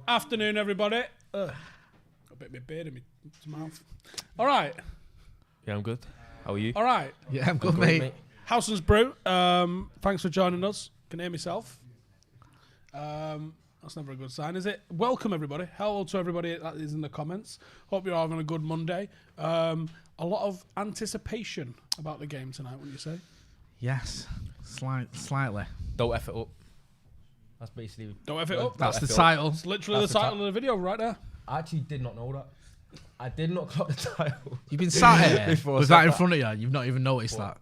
Afternoon, everybody. A bit of my beard in my mouth. All right. Yeah, I'm good. How are you? All right. Yeah, I'm good, mate. Howson's Brew. Thanks for joining us. Can hear myself. That's never a good sign, is it? Welcome, everybody. Hello to everybody that is in the comments. Hope you're having a good Monday. A lot of anticipation about the game tonight, wouldn't you say? Yes, slightly. Don't F it up. That's basically... Don't F it up. That's the title. It's literally the title of the video right there. I actually did not know that. I did not clock the title. You've been sat here with that in front of you. You've not even noticed that.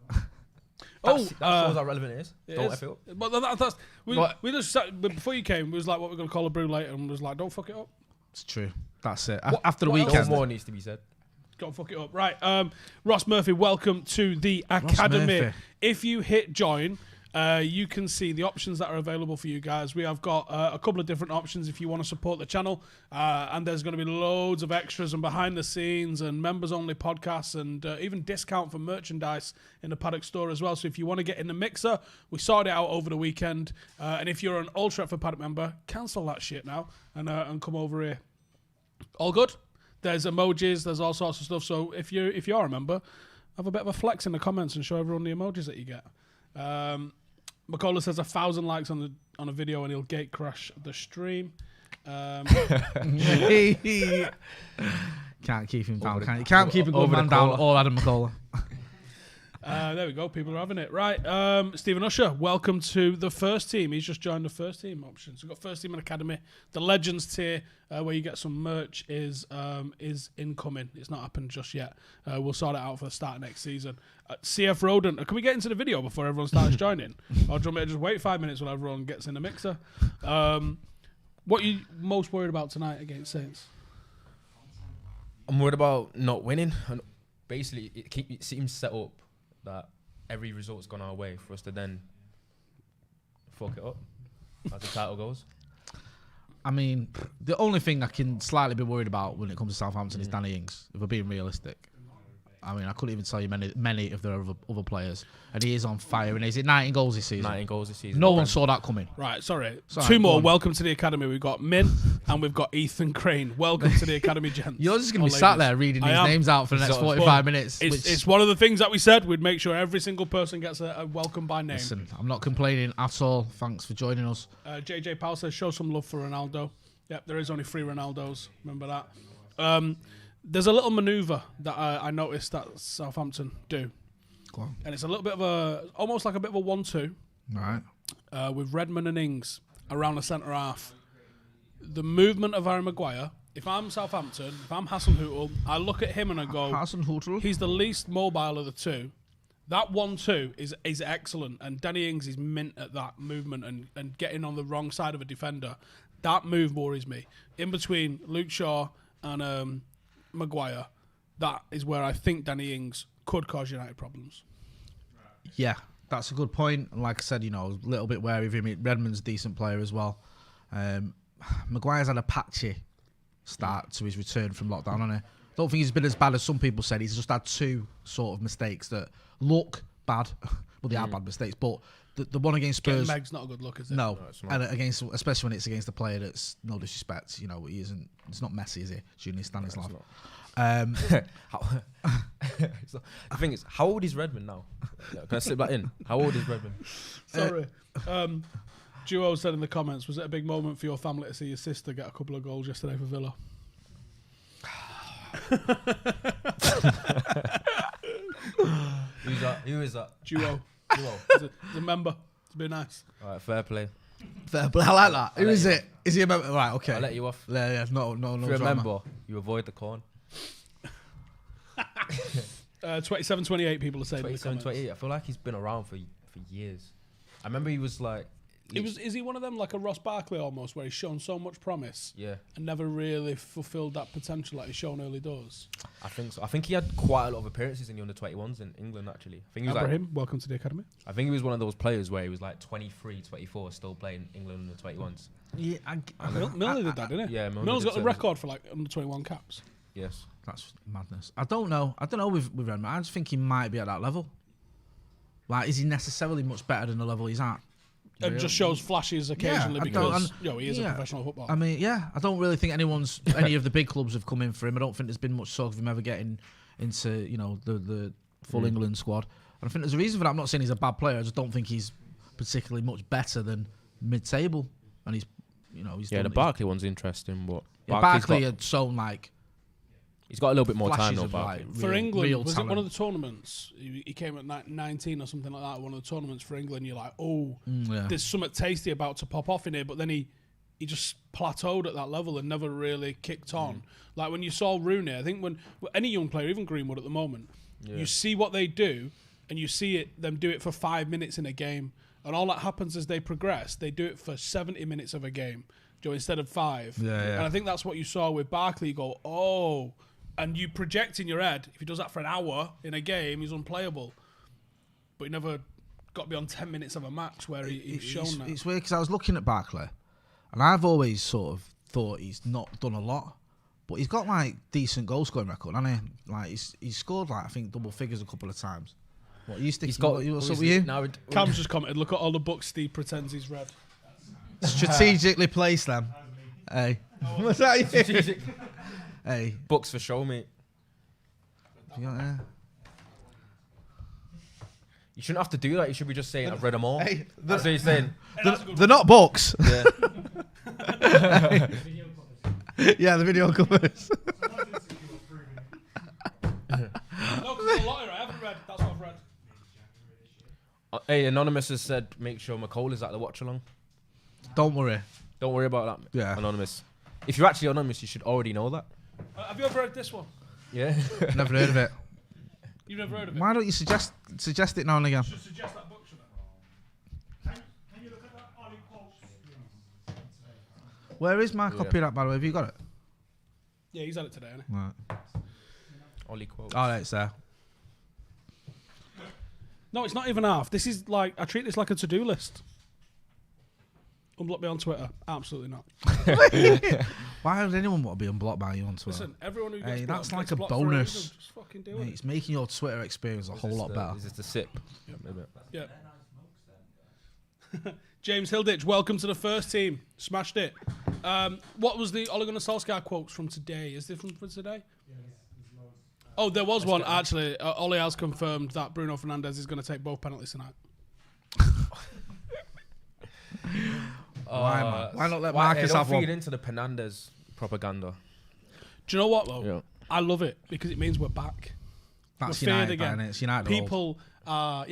That shows how relevant it is. Don't F it up. But that's... We just sat, before you came, we was like, what we're going to call a brew later, and we was like, don't fuck it up. It's true. That's it. After the weekend. No more needs to be said. Don't fuck it up. Right. Ross Murphy, welcome to the Academy. If you hit join... you can see the options that are available for you guys. We have got a couple of different options if you want to support the channel. And there's going to be loads of extras and behind the scenes and members only podcasts and even discount for merchandise in the Paddock store as well. So if you want to get in the mixer, we sorted it out over the weekend. And if you're an Old Stretford Paddock member, cancel that shit now and come over here. All good? There's emojis, there's all sorts of stuff. So if you're a member, have a bit of a flex in the comments and show everyone the emojis that you get. McCullough says 1,000 likes on a video and he'll gate crash the stream. Can't keep him down. Can't keep a good man down or Adam McCullough. There we go. People are having it. Right. Stephen Usher, welcome to the first team. He's just joined the first team option. So we've got first team and academy. The Legends tier, where you get some merch, is incoming. It's not happened just yet. We'll sort it out for the start of next season. CF Rodent, can we get into the video before everyone starts joining? Or do you want me to just wait 5 minutes while everyone gets in the mixer? What are you most worried about tonight against Saints? I'm worried about not winning. And basically, it seems set up that every result's gone our way for us to then fuck it up, as the title goes. I mean, the only thing I can slightly be worried about when it comes to Southampton is Danny Ings, if we're being realistic. I mean, I couldn't even tell you many of their other players. And he is on fire. And is it 19 goals this season? 19 goals this season. No one saw that coming. Right, sorry. Two more. Welcome to the Academy. We've got Min and we've got Ethan Crane. Welcome to the Academy, gents. You're just going to be sat there reading these names out for the next 45 minutes. It's one of the things that we said. We'd make sure every single person gets a welcome by name. Listen, I'm not complaining at all. Thanks for joining us. JJ Powell says, show some love for Ronaldo. Yep, there is only 3 Ronaldos. Remember that. There's a little manoeuvre that I noticed that Southampton do. Go on. And it's a little bit of almost like a bit of a 1-2. Right. With Redmond and Ings around the centre half. The movement of Harry Maguire, if I'm Southampton, if I'm Hasenhüttl, I look at him and I go, Hasenhüttl? He's the least mobile of the two. That 1-2 is excellent. And Danny Ings is mint at that movement and getting on the wrong side of a defender. That move worries me. In between Luke Shaw and Maguire, that is where I think Danny Ings could cause United problems. Yeah, that's a good point. And like I said, a little bit wary of him. Redmond's a decent player as well. Maguire's had a patchy start to his return from lockdown, hasn't he? Don't think he's been as bad as some people said. He's just had 2 sort of mistakes that look bad. Well, they are bad mistakes, but the one against Spurs... Meg's not a good look, is it? No, and especially when it's against a player that's, no disrespect, he isn't... It's not Messi, is he? Junior Stanislav. The thing is, how old is Redmond now? Can I slip that in? How old is Redmond? Sorry. Duo said in the comments, was it a big moment for your family to see your sister get a couple of goals yesterday for Villa? Who is that? Duo. He's a member. It's been nice. All right, fair play. Fair play. I like that. Who is it? Is he a member? Right, okay. I'll let you off. Yeah, no If you're a drama. member, you avoid the corn. 27-28 people are saying 27-28. I feel like he's been around for years. I remember he was like... Is he one of them like a Ross Barkley almost, where he's shown so much promise and never really fulfilled that potential like he's shown early doors? I think so. I think he had quite a lot of appearances in the under-21s in England, actually. I think he was Abraham, welcome to the Academy. I think he was one of those players where he was like 23, 24, still playing England under-21s. Yeah, Milner did that, didn't he? Yeah, Milner's got the record for like under-21 caps. Yes. That's madness. I don't know with Redmond. I just think he might be at that level. Like, is he necessarily much better than the level he's at? And just shows flashes occasionally because he is a professional footballer. I mean, I don't really think any of the big clubs have come in for him. I don't think there's been much talk of him ever getting into the full England squad. And I think there's a reason for that. I'm not saying he's a bad player. I just don't think he's particularly much better than mid-table. And he's the Barkley one's interesting, but Barkley had shown he's got a little bit more time though. For England, was talent. It one of the tournaments? He came at 19 or something like that. One of the tournaments for England. You're like, there's something tasty about to pop off in here. But then he just plateaued at that level and never really kicked on. Like when you saw Rooney, I think when any young player, even Greenwood at the moment, you see what they do, and you see them do it for 5 minutes in a game, and all that happens as they progress. They do it for 70 minutes of a game, instead of 5. And I think that's what you saw with Barkley. You go, and you project in your head, if he does that for an hour in a game, he's unplayable. But he never got beyond 10 minutes of a match where he's shown that. It's weird because I was looking at Barkley, and I've always sort of thought he's not done a lot, but he's got decent goal scoring record, hasn't he? He's scored I think double figures a couple of times. What you think? What's up with you? Cam's just commented. Look at all the books Steve pretends he's read. Strategically placed them. Hey, what's that? You? Hey, books for show, mate. You shouldn't have to do that. You should be just saying, I've read them all. Hey, that's what you're saying. They're not books. Yeah. The video covers. No, because there's a lot here I haven't read. That's what I've read. Hey, Anonymous has said, make sure McCall is at the watch along. Don't worry about that. Yeah. Anonymous. If you're actually anonymous, you should already know that. Have you ever read this one? Yeah. Never heard of it. You've never heard of it? Why don't you suggest it now and again? You should suggest that book, should I? Can you look at that Ollie quotes, please? Where is my copy of that, by the way? Have you got it? Yeah, he's had it today, hasn't he? Right. Ollie quotes. All right, it's there. No, it's not even half. This is I treat this like a to-do list. Unblock me on Twitter? Absolutely not. Why would anyone want to be unblocked by you on Twitter? Listen, everyone who gets that's blocked like a bonus. Just fucking do it. It's making your Twitter experience a whole lot better. Is this the sip? Yeah. James Hilditch, welcome to the first team. Smashed it. What was the Ole Gunnar Solskjaer quotes from today? Is it from today? Oh, there was one actually. Ole has confirmed that Bruno Fernandes is going to take both penalties tonight. Why not let Marcus have one? Feed into the Fernandes propaganda. Do you know what though? Yeah. I love it because it means we're back. That's we're United again. It's United. People are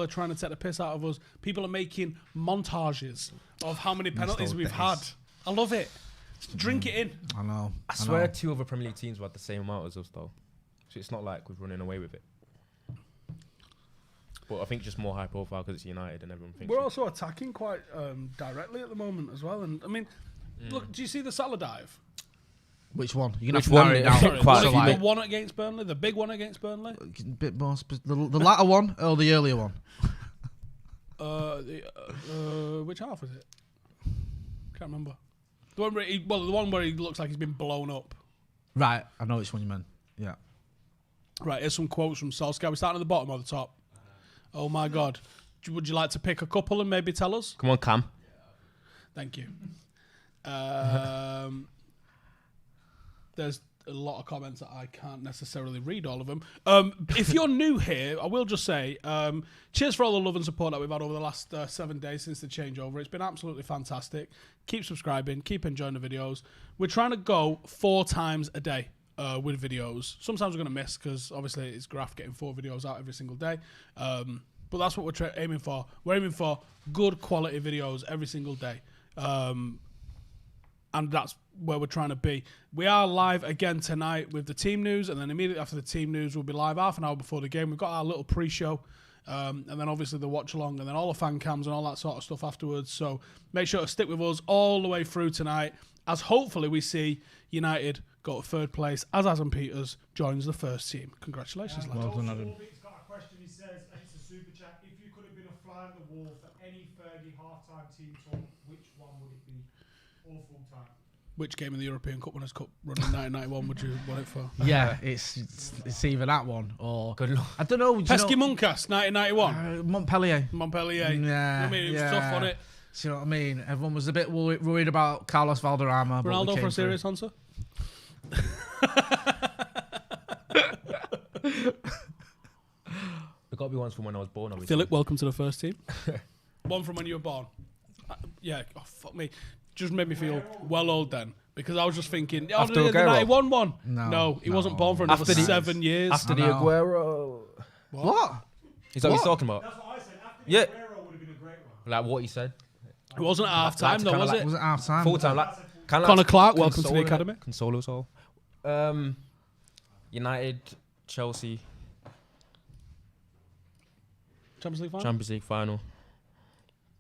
trying to take the piss out of us. People are making montages of how many penalties we've had. I love it. Drink it in. I know. I swear 2 other Premier League teams have had the same amount as us though. So it's not like we're running away with it. But I think just more high profile because it's United and everyone thinks. We're also attacking quite directly at the moment as well. And I mean, look, do you see the Salah dive? Which one? You can Which have to narrow one? it down. Sorry, Quite the one against Burnley, the big one against Burnley. A bit more. The latter one or the earlier one? Which half is it? Can't remember. The one where the one where he looks like he's been blown up. Right, I know which one you meant. Yeah. Right, here's some quotes from Solskjaer. We're starting at the bottom or the top? Oh my God. Would you like to pick a couple and maybe tell us? Come on, Cam. Thank you. There's a lot of comments that I can't necessarily read all of them. If you're new here, I will just say, cheers for all the love and support that we've had over the last 7 days since the changeover. It's been absolutely fantastic. Keep subscribing, keep enjoying the videos. We're trying to go 4 times a day with videos. Sometimes we're going to miss because obviously it's Graf getting 4 videos out every single day. But that's what we're aiming for. We're aiming for good quality videos every single day. And that's where we're trying to be. We are live again tonight with the team news, and then immediately after the team news, we'll be live half an hour before the game. We've got our little pre-show, and then obviously the watch-along, and then all the fan cams and all that sort of stuff afterwards. So make sure to stick with us all the way through tonight, as hopefully we see United go to 3rd place, as Adam Peters joins the first team. Congratulations, lads. Well done, Adam. He's got a question. He says, and it's a super chat, if you could have been a fly on the wall for any Fergie half-time team talk, which one would it be? All full-time. Which game in the European Cup Winners' Cup run in 1991 would you want it for? Yeah, it's either that one or Good luck. I don't know. Pesky Munkas, 1991. Montpellier. Montpellier. Yeah, I mean, it was tough, wasn't it? Do you know what I mean? Everyone was a bit worried about Carlos Valderrama. but we Ronaldo came for a through. serious answer? There got to be ones from when I was born, obviously. Philip, welcome to the first team. One from when you were born. Yeah, oh, fuck me. Just made me feel well old then. Because I was just thinking, oh, After the Aguero? 91 one. No, He wasn't born for another After the- 7 years. After the I know. Aguero. What? Is that what he's What? talking about? That's what I said. After Yeah. Aguero would have been a great one. Like what he said. It wasn't at half time, That's though, kinda was like- it? Was it half time? Full time. Like, Connor Clark, welcome to the academy. Console us all. United, Chelsea, Champions League final? Champions League final.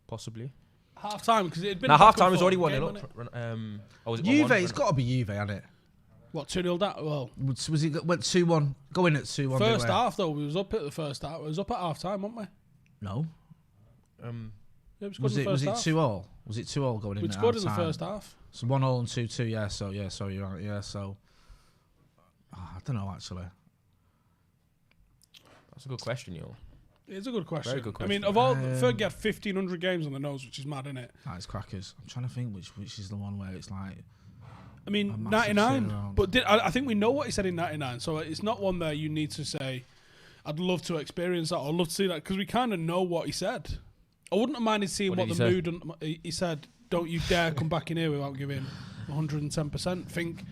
Possibly. Half time, because it had been. Now a back half time and was already forth 1-0 game, up. wasn't Or was it Juve, 1-1? it's got to be Juve, hasn't it? it? What, 2-0 down? Well, Was it went 2-1, going at 2-1? first didn't we? half, though, we was up at the first half. We was up at half time, weren't we? No. Yeah, we scored Was in it the first half. 2-all? Was it 2-all going in? We at scored in the half-time? first half. So 1-all and 2-2. Yeah. So you're right. Yeah. So I don't know actually. That's a good question, yo. It's a good question. Very good I mean, question. of all, Fergie had 1,500 games on the nose, which is mad, isn't it? That is crackers. I'm trying to think which is the one where it's like I mean, A massive 99. turnaround. But I think we know what he said in 99, so it's not one there you need to say, I'd love to experience that or love to see that, because we kind of know what he said. I wouldn't have minded seeing What what did the he say? mood... And, he said, don't you dare come back in here without giving 110%. Think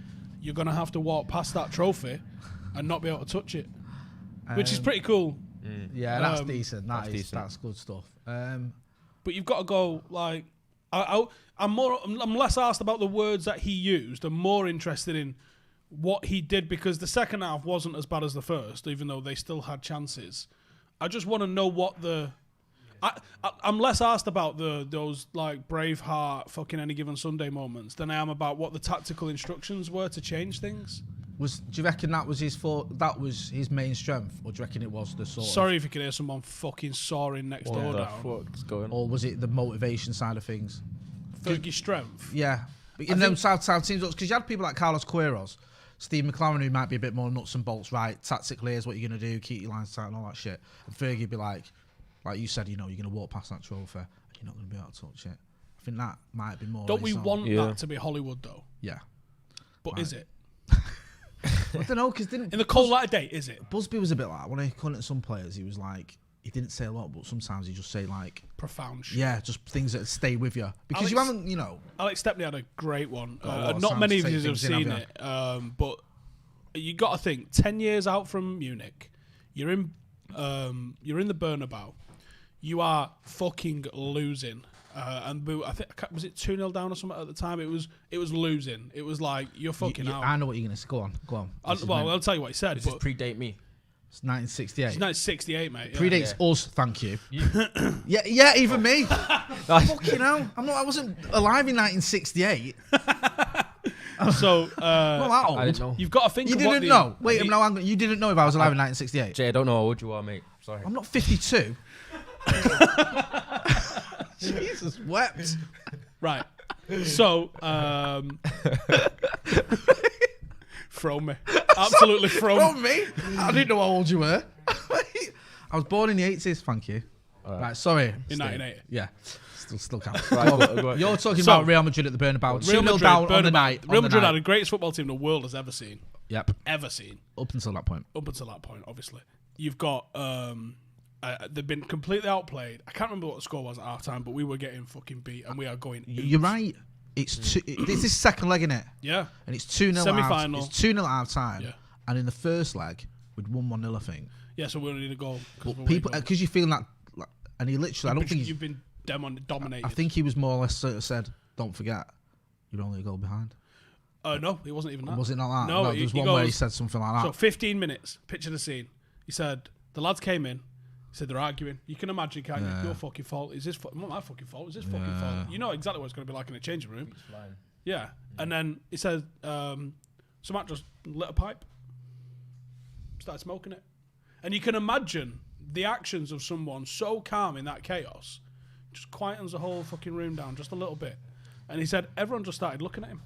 you're going to have to walk past that trophy and not be able to touch it, which is pretty cool. yeah, that's Um, decent. That's decent. That's good stuff. But you've got to go, like... I'm less asked about the words that he used. I'm more interested in what he did, because the second half wasn't as bad as the first, even though they still had chances. I just want to know what the... I'm less asked about those like Braveheart fucking any given Sunday moments than I am about what the tactical instructions were to change things. Do you reckon that was that was his main strength, or do you reckon it was the sort Sorry if you could hear someone fucking soaring next door What the down. fuck's going on? or was it the motivation side of things? Fergie's strength. Yeah, but in them South teams, because you had people like Carlos Queiroz, Steve McLaren, who might be a bit more nuts and bolts, right? Tactically, here's what you're going to do, keep your lines tight and all that shit. And Fergie'd be like you said, you're going to walk past that trophy and you're not going to be able to touch it. I think that might be more... Don't we his own- want Yeah. that to be Hollywood, though? Yeah. But Right. is it? I don't know, because In the cold light of day, is it? Busby was a bit like, when he called at some players, he was like, he didn't say a lot, but sometimes he just say like, Profound shit. yeah, just things that stay with you. Because you Alex- haven't, you know... Alex Stepney had a great one. Got a lot of Not sound many to of take you have things in, seen have it, but you got to think: 10 years out from Munich, you're in the Bernabeu. You are fucking losing, and I think was it 2-0 down or something at the time. It was losing. It was like you're fucking out. I know what you're going to say. Go on. I'll tell you what he said. Does this But predate me? It's 1968. it's 1968, mate. Yeah. Predates us, thank you. yeah, even me. Fucking hell. I wasn't alive in 1968. So Not that old. I didn't know. you've got to think. You of what didn't the- know. Wait, no, you didn't know if I was alive in 1968. Jay, I don't know how old you are, mate. Sorry. I'm not 52. Jesus wept. Right. So, throw me. Absolutely throw Oh, me. me? I didn't know how old you were. I was born in the 80s, thank you. Right, sorry. In Steve. 1980. Yeah. Still counts. Right, go on. You're talking So- about Real Madrid at the Bernabeu. Real 2-0 Madrid, down on the Bernabeu. night. Real on the Madrid night. had the greatest football team the world has ever seen. Yep. Ever seen. Up until that point. Up until that point, obviously. You've got... they've been completely outplayed. I can't remember what the score was at half time, but we were getting fucking beat and we are going... You're right. It's this is second leg, innit? Yeah. And it's 2-0 Semi-final. It's 2-0 at half time. Yeah. And in the first leg, we'd won 1-0, I think. Yeah, so we only need a goal. But people, because you feel that, like, and he literally, I don't think You've been dominated. I think he was more or less sort of said, "Don't forget, you're only a goal behind." No, it wasn't even that. Was it not that? No, there was one where he said something like that. So 15 minutes, picture the scene. He said, the lads came in, he said they're arguing. You can imagine, can't you? Your fucking fault. Is this not my fucking fault? Is this fucking fault? You know exactly what it's going to be like in a changing room. Yeah. And then he said, someone just lit a pipe, started smoking it. And you can imagine the actions of someone so calm in that chaos, just quietens the whole fucking room down just a little bit. And he said everyone just started looking at him.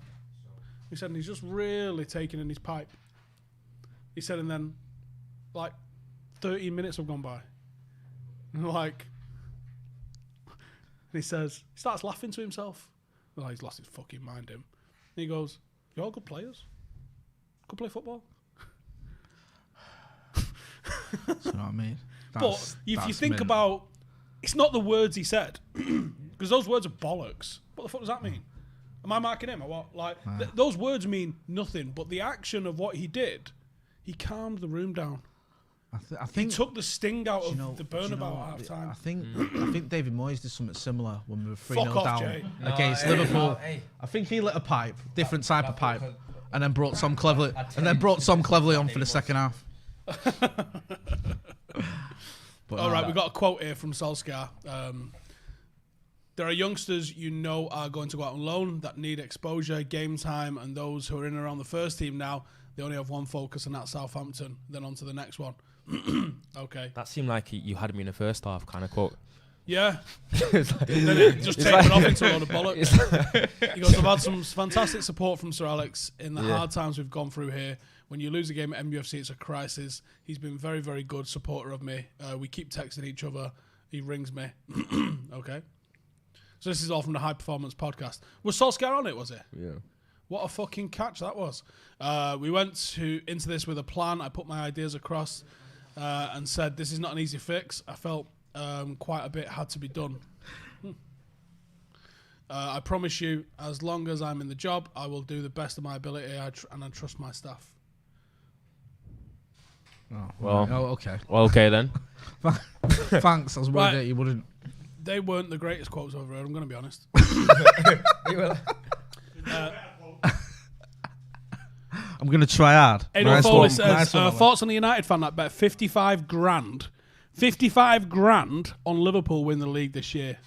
He said, and he's just really taking in his pipe. He said, and then, like, 13 minutes have gone by. And like, and he says, he starts laughing to himself. Well, he's lost his fucking mind, him. And he goes, you're all good players. Could play football. That's what I mean. But if you think about, it's not the words he said, because those words are bollocks. What the fuck does that mean? Am I marking him or what? Like those words mean nothing, but the action of what he did, he calmed the room down. I think he took the sting out of the burnabout at half time. I think David Moyes did something similar when we were 3-0 down Jay. against Liverpool. I think he lit a pipe, different type of pipe, and then brought Tom cleverly on for the second half. All right, we've got a quote here from Solskjaer. There are youngsters you know are going to go out on loan that need exposure, game time, and those who are in and around the first team now, they only have one focus, and that's Southampton. Then on to the next one. Okay. That seemed like you had me in the first half kind of quote. Yeah. Then it just tapering off into a load of bollocks. He goes, I've had some fantastic support from Sir Alex in the hard times we've gone through here. When you lose a game at MUFC, it's a crisis. He's been very, very good supporter of me. We keep texting each other. He rings me. Okay. So this is all from the High Performance Podcast. Was Solskjaer on it, was it? Yeah. What a fucking catch that was. We went into this with a plan. I put my ideas across and said, this is not an easy fix. I felt quite a bit had to be done. I promise you, as long as I'm in the job, I will do the best of my ability and I trust my staff. Oh, well, okay. Well, okay then. Thanks. I was worried that you wouldn't. They weren't the greatest quotes I've ever heard, I'm going to be honest. I'm going to try hard. Adolf Foley says, thoughts on the United fan that bet 55 grand. 55 grand on Liverpool win the league this year.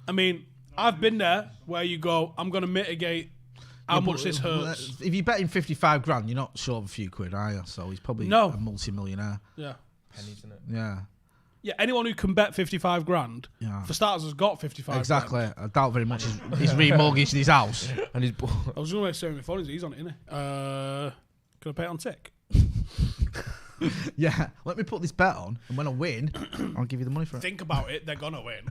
I mean, I've been there where you go, I'm going to mitigate how much this hurts. If you're betting 55 grand, you're not short of a few quid, are you? So he's probably a multi-millionaire. Yeah. Pennies, isn't it? Yeah. Yeah, anyone who can bet 55 grand, for starters, has got 55 exactly. grand. I doubt very much he's remortgaged his house. And he's I was going to say my phone, he's on it, isn't he? Can I pay it on tick? Yeah, let me put this bet on, and when I win, I'll give you the money for it. Think about it, they're going to win.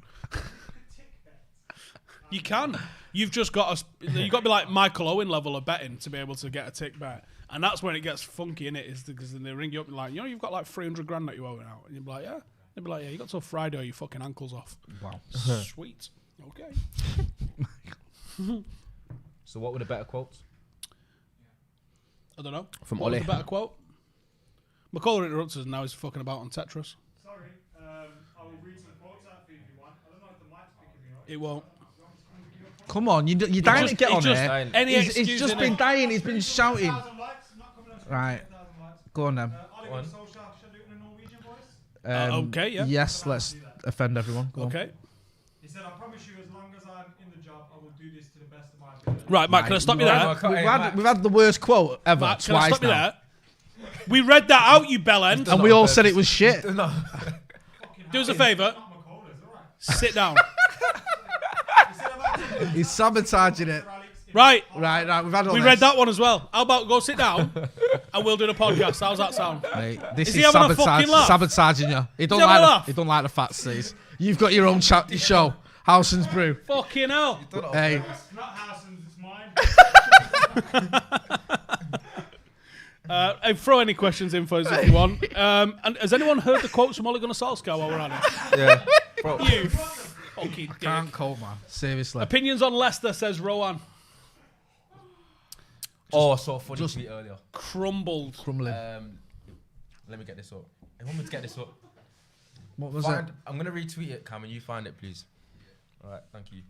You can. You've just got to be like Michael Owen level of betting to be able to get a tick bet. And that's when it gets funky, innit? Is because then they ring you up and like, you've got like 300 grand that you owe out. And you'll be like, yeah. They'll be like, yeah, you got till Friday or your fucking ankle's off. Wow. Sweet. Okay. So what were the better quotes? I don't know. From what was Ollie. the better quote? McCullough interrupts us and now he's fucking about on Tetris. Sorry, I will read some quotes out for you if you want. I don't know if the mic's picking me up. It won't. Come on, you're dying to get on here. Any excuse He's just been dying, he's been shouting. Right. Go on then. Okay, yeah. Yes, let's offend everyone. Go okay. On. He said, I promise you, as long as I'm in the job, I will do this to the best of my ability. Right, Matt, can I stop you there? We've had the worst quote ever Matt, can I twice stop you now. there? We read that out, you bellend. And we all said it was shit. Do us a favour. Sit down. He's sabotaging it. Right. We've had all We this. read that one as well. How about go sit down and we'll do the podcast? How's that sound? Mate, this Is he having a fucking laugh? sabotaging you. He don't having a laugh? He don't like the fat seas. You've got your own show, Howson's Brew. Fucking hell. Hey, It's not Howson's, it's mine. Hey, throw any questions in for us if you want. And has anyone heard the quotes from Ole Gunnar Solskjaer while we're on it? Yeah. You fucking dick. can't call, man. Seriously. Opinions on Leicester, says Rowan. I saw a funny tweet earlier. Crumbled. Crumbling. Let me get this up. I want me to get this up. What was it? I'm going to retweet it, Cam, and you find it, please. All right, thank you.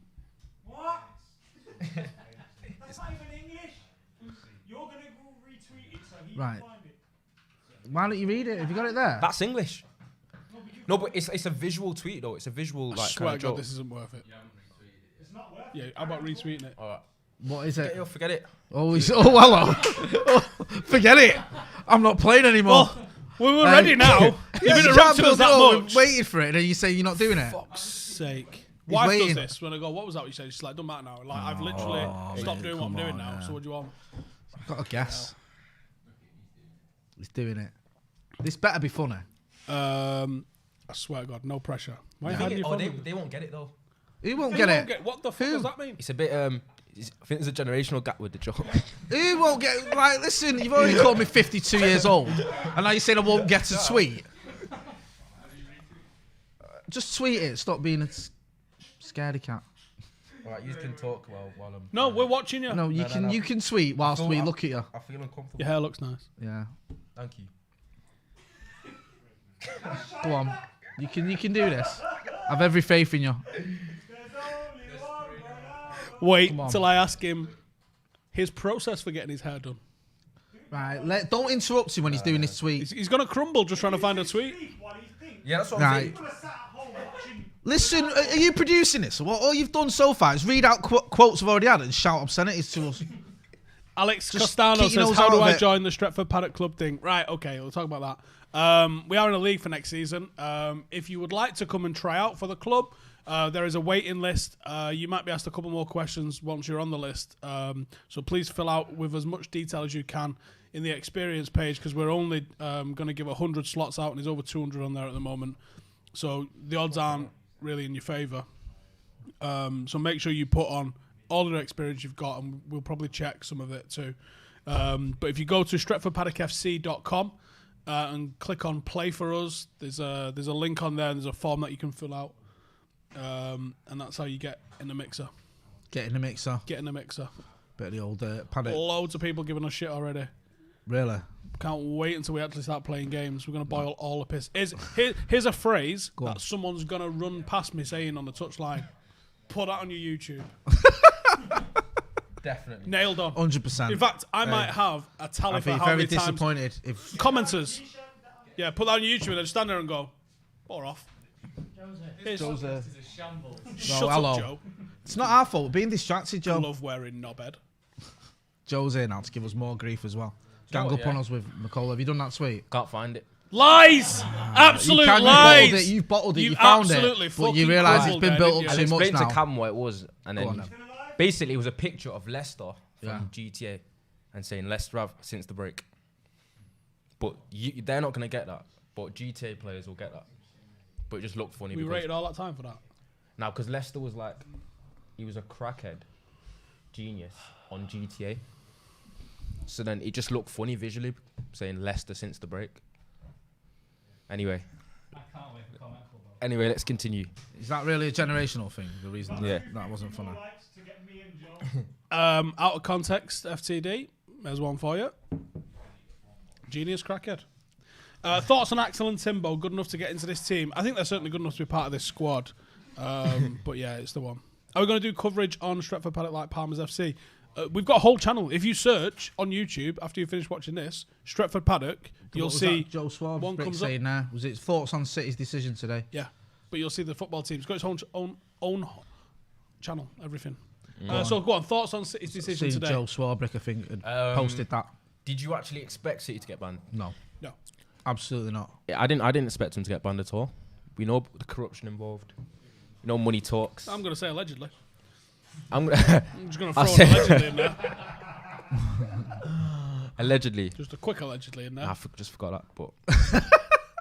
What? That's not even English. You're going to go retweet it so he Right. can find it. Why don't you read it? Have you got it there? That's English. No, but it's a visual tweet, though. It's a visual, I like, swear kind to of God, joke. this isn't worth it. It's not worth Yeah, how about retweeting it? All right. What is it? Forget it. Oh, hello. Forget it. I'm not playing anymore. Well, we were ready now. You've interrupted us that much. We've waited for it, and you say you're not doing it. Fuck's sake. Wife waiting. does this when I go, what was that you said? She's like, don't matter now. Like, I've literally stopped doing what I'm doing now, so what do you want? I've got a guess. He's doing it. This better be funny. I swear to God, no pressure. Why hiding your phone? They won't get it though. He won't get it. What the fuck does that mean? It's a bit. I think there's a generational gap with the joke. He won't get. Like, listen, you've already called me 52 years old, and now you're saying I won't get a tweet. Just tweet it. Stop being a scaredy cat. All right, you can talk while I'm. No, we're watching you. No, you can tweet whilst we look at you. I feel uncomfortable. Your hair looks nice. Yeah. Thank you. Go on. You can do this. I've every faith in you. Wait till I ask him his process for getting his hair done. Right. Don't interrupt him when he's doing his tweet. He's gonna crumble just trying to find a tweet. Yeah, that's what I'm saying. Listen, are you producing this? What all you've done so far is read out quotes I've already had and shout obscenities to us. Alex Just Costano keep your says, nose how out do of I it." join the Stretford Paddock Club thing? Right, okay, we'll talk about that. We are in a league for next season. If you would like to come and try out for the club, there is a waiting list. You might be asked a couple more questions once you're on the list. So please fill out with as much detail as you can in the experience page, because we're only going to give 100 slots out, and there's over 200 on there at the moment. So the odds aren't really in your favour. So make sure you put on all of the experience you've got, and we'll probably check some of it too. But if you go to stretfordpaddockfc.com and click on play for us, there's a link on there, and there's a form that you can fill out, and that's how you get in the mixer. Get in the mixer. Get in the mixer. Bit of the old Paddock. Loads of people giving us shit already. Really? Can't wait until we actually start playing games. We're going to boil all the piss. Here's a phrase that someone's going to run past me saying on the touchline. Put that on your YouTube. Definitely. Nailed on. 100%. In fact, I might have a tally I'd for be how very many times. disappointed if Commenters. Yeah, put that on your YouTube and then stand there and go, bore off. Jose. Shut hello. up, Joe. It's not our fault. We're being distracted, I Joe. love wearing knobhead. Joe's here now to give us more grief as well. Gang Oh, up yeah. on us with McCall. Have you done that tweet? Can't find it. Lies! Absolute lies! You've bottled it. You You found absolutely it. But you fucking realise it's crumbled been it, built didn't up you? too much Explain to now. Cam what it was, and Go on then then. basically it was a picture of Leicester from Yeah. GTA, and saying Leicester have since the break. But they're not gonna get that. But GTA players will get that. But it just looked funny. We because rated all that time for that. now, because Leicester was like, he was a crackhead genius on GTA. So then it just looked funny visually, saying Leicester since the break. Anyway. I can't wait for comment club. Anyway, let's continue. Is that really a generational thing? The reason Yeah. that wasn't funny. Likes to get me and Joe. Out of context, FTD. There's one for you. Genius crackhead. Thoughts on Axel and Timbo? Good enough to get into this team? I think they're certainly good enough to be part of this squad. But yeah, it's the one. Are we going to do coverage on Stretford Paddock like Palmer's FC? We've got a whole channel. If you search on YouTube after you finish watching this, Stretford Paddock, you'll What was see that Joe Suarez one comes up. saying there. Was it thoughts on City's decision today? Yeah, but you'll see the football team. It's got its own channel, everything. So go on, thoughts on City's decision Seen today? Joe Swarbrick, I think, had posted that. Did you actually expect City to get banned? No, No. absolutely not. Yeah, I didn't expect him to get banned at all. We know the corruption involved. We know money talks. I'm going to say allegedly. I'm I'm just going to throw I'll an say- allegedly in there. allegedly. Just a quick allegedly in there. I just forgot that, but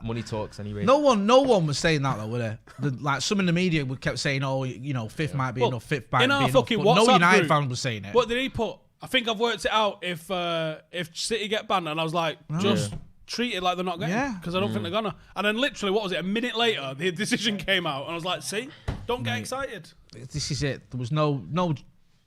money talks anyway. No one was saying that though, were they? Like some in the media would kept saying, "Oh, fifth might be Well, enough, fifth might in be our enough." fucking But no WhatsApp United group- fan was saying it. What did he put? I think I've worked it out. If City get banned, and I was like, just treat it like they're not getting, Yeah. because I don't think they're gonna. And then literally, what was it? A minute later, the decision came out, and I was like, see, don't get excited. This is it. There was no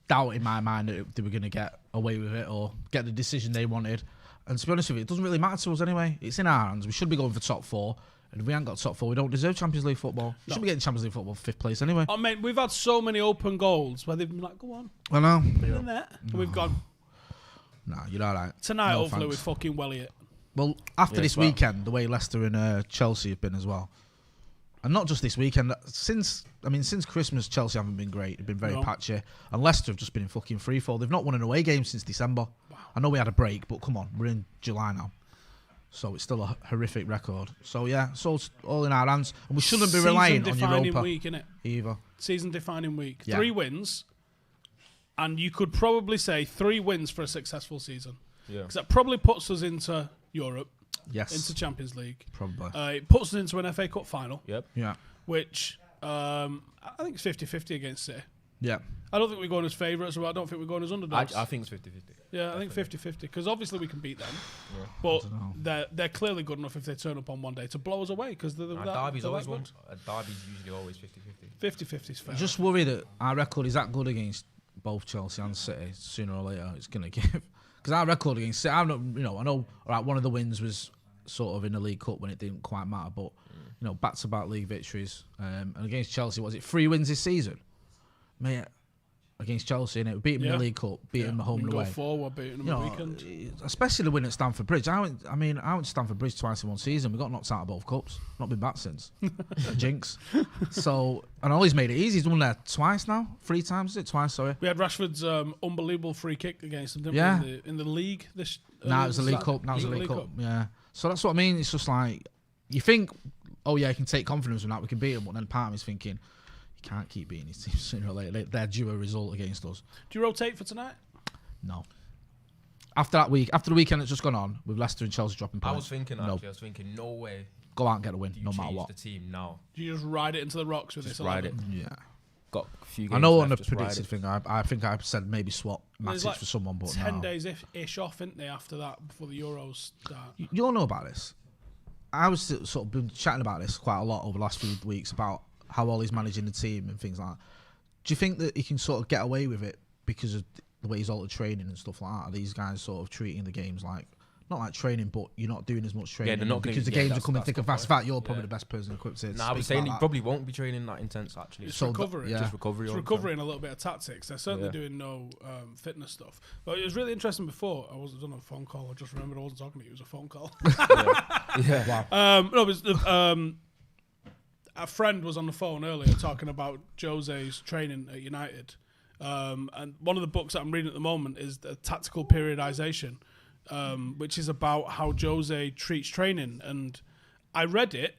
doubt in my mind that they were going to get away with it or get the decision they wanted. And to be honest with you, it doesn't really matter to us anyway. It's in our hands. We should be going for top four. And if we ain't got top four, we don't deserve Champions League football. We should be getting Champions League football for fifth place anyway. Oh man, we've had so many open goals where they've been like, go on, I know. put it in there, and we've gone Nah, you're all right. tonight. No Hopefully, thanks. we fucking welly it. Well, after Yeah, this well. weekend, the way Leicester and Chelsea have been as well. And not just this weekend. Since Christmas, Chelsea haven't been great. They've been very No. patchy. And Leicester have just been in fucking freefall. They've not won an away game since December. I know we had a break, but come on, we're in July now. So it's still a horrific record. So yeah, it's all in our hands, and we shouldn't be relying on Europa week, innit? either. Season-defining week. Yeah. 3 wins, and you could probably say 3 wins for a successful season. Yeah. Because that probably puts us into Europe, Yes, into Champions League. probably. It puts us into an FA Cup final, Yep. Yeah, which I think it's 50-50 against City. yeah. I don't think we're going as favourites, or I don't think we're going as underdogs. I think it's 50-50. Yeah, I think 50-50, because obviously we can beat them, Yeah. but they're clearly good enough if they turn up on one day to blow us away, because they're Derby's always one. one. Derby's usually always 50-50. 50-50 is fair. Just worry that our record is that good against both Chelsea and City. Sooner or later, it's going to give. Because our record against City, I know, all right, one of the wins was sort of in the League Cup when it didn't quite matter, but back-to-back league victories. And against Chelsea, was it 3 wins this season? Mate, against Chelsea, and it beat them in the League Cup, beat them home and away. Go forward, beating them the weekend. Especially the win at Stamford Bridge. I went to Stamford Bridge twice in one season. We got knocked out of both cups. Not been back since. Jinx. So, and Ollie's made it easy. He's won there twice now. 3 times, is it? Twice, sorry. We had Rashford's unbelievable free kick against them, didn't we? In the league. This. It was the League Cup. Now it was the League Cup. Yeah. So that's what I mean. It's just like, you think, oh yeah, you can take confidence from that. We can beat them. But then part of me's thinking, can't keep beating these teams sooner or later. They're due a result against us. Do you rotate for tonight? No. After the weekend that's just gone on, with Leicester and Chelsea dropping points. I was thinking, no way. Go out and get a win, Do you no matter change what. the team now? Do you just ride it into the rocks with Just this? ride it. Yeah. Got a few games I know on the left, just ride predicted it. thing, I think I said maybe swap There's Matic like for someone, but 10 no. days-ish off, isn't they, after that, before the Euros start? You all know about this. I was sort of been chatting about this quite a lot over the last few weeks about how Ollie's managing the team and things like that. Do you think that he can sort of get away with it because of the way he's altered training and stuff like that? Are these guys sort of treating the games like, not like training, but you're not doing as much training they're not because the games are coming thick and fast? In fact, you're probably the best person equipped to I was saying he probably won't be training that intense, actually. It's recovery. Yeah. Just recovery. It's all the recovery time. and a little bit of tactics. They're certainly doing no fitness stuff. But it was really interesting before. I was on a phone call. I just remembered I wasn't talking to you. It was a phone call. Yeah. Wow. No, it was a friend was on the phone earlier talking about Jose's training at United. And one of the books that I'm reading at the moment is the Tactical Periodization, which is about how Jose treats training. And I read it,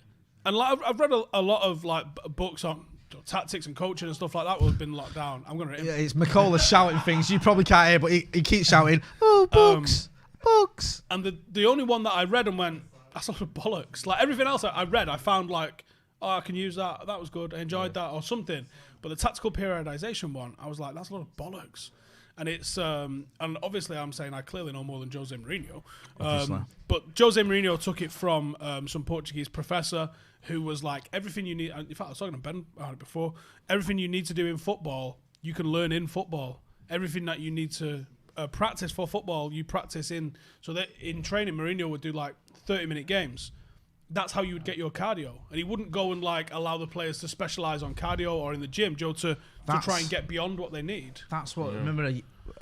and I've read a lot of like books on tactics and coaching and stuff like that. Have been locked down. I'm gonna. Yeah, it's Michaela shouting things you probably can't hear, but he keeps shouting, "Oh, books, books!" And the only one that I read and went, that's a lot of bollocks. Like everything else I read, I found like, oh, I can use that. That was good. I enjoyed that or something. But the tactical periodization one, I was like, that's a lot of bollocks. And it's and obviously I'm saying I clearly know more than Jose Mourinho. But Jose Mourinho took it from some Portuguese professor who was like, everything you need. In fact, I was talking to Ben about it before. Everything you need to do in football, you can learn in football. Everything that you need to practice for football, you practice in. So that in training, Mourinho would do like 30-minute games. That's how you would get your cardio, and he wouldn't go and like allow the players to specialize on cardio or in the gym, Joe, to try and get beyond what they need. That's what. Remember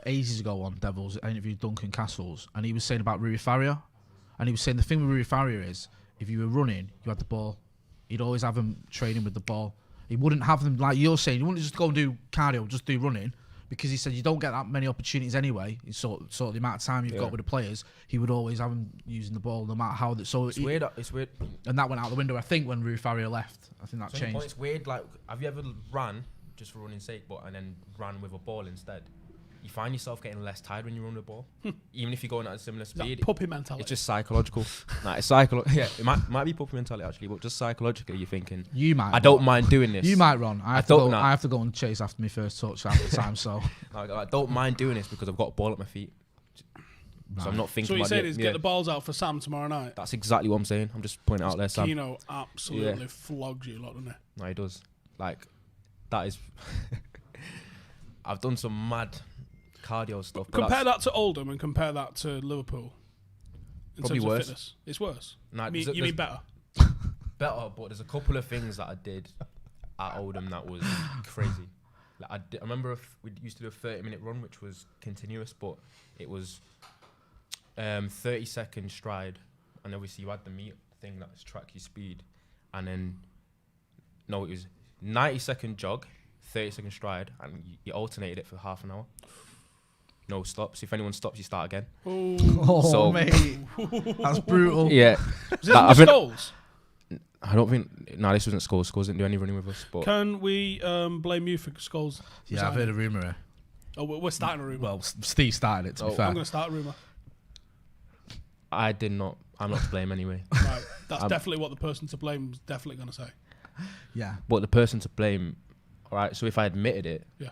ages ago on Devils, I interviewed Duncan Castles, and he was saying about Rui Faria, and he was saying the thing with Rui Faria is if you were running, you had the ball. He'd always have them training with the ball. He wouldn't have them like you're saying. He wouldn't just go and do cardio, just do running. Because he said you don't get that many opportunities anyway. It's sort of the amount of time you've got with the players. He would always have them using the ball, no matter how. So it's weird. It's weird. And that went out the window. I think when Rui Faria left, I think that changed. It's weird. Like, have you ever ran just for running's sake, and then ran with a ball instead? You find yourself getting less tired when you run the ball, even if you're going at a similar speed. That puppy mentality. It's just psychological. It's psychological. Yeah, it might be puppy mentality actually, but just psychologically, you're thinking. You might. I don't mind doing this. You might run. I have to go and chase after my first touch half the time. So I don't mind doing this because I've got a ball at my feet. So I'm not thinking. So what you're about saying is get the balls out for Sam tomorrow night. That's exactly what I'm saying. I'm just pointing out there, Sam. Keno absolutely flogs you a lot, doesn't he? No, he does. Like, that is. I've done some mad cardio stuff. Compare that to Oldham and compare that to Liverpool. In Probably terms worse. Of fitness. It's worse. Nah, you mean better? Better, but there's a couple of things that I did at Oldham that was crazy. Like I remember we used to do a 30-minute run, which was continuous, but it was 30-second stride, and obviously you had the meat thing that's track your speed, and then it was 90-second jog, 30-second stride, and you alternated it for half an hour. no stops. If anyone stops, you start again. Oh, So- mate. That's brutal. Yeah. Is this in the skulls? I don't think. No, this wasn't Skulls. Skulls didn't do any running with us. But Can we blame you for skulls? Yeah, I've heard a rumour here. Oh, we're starting a rumour. Well, Steve started it, to be Oh, fair. I'm going to start a rumour. I did not. I'm not to blame anyway. Right. That's definitely what the person to blame was definitely going to say. Yeah. But the person to blame. All right. So if I admitted it, Yeah.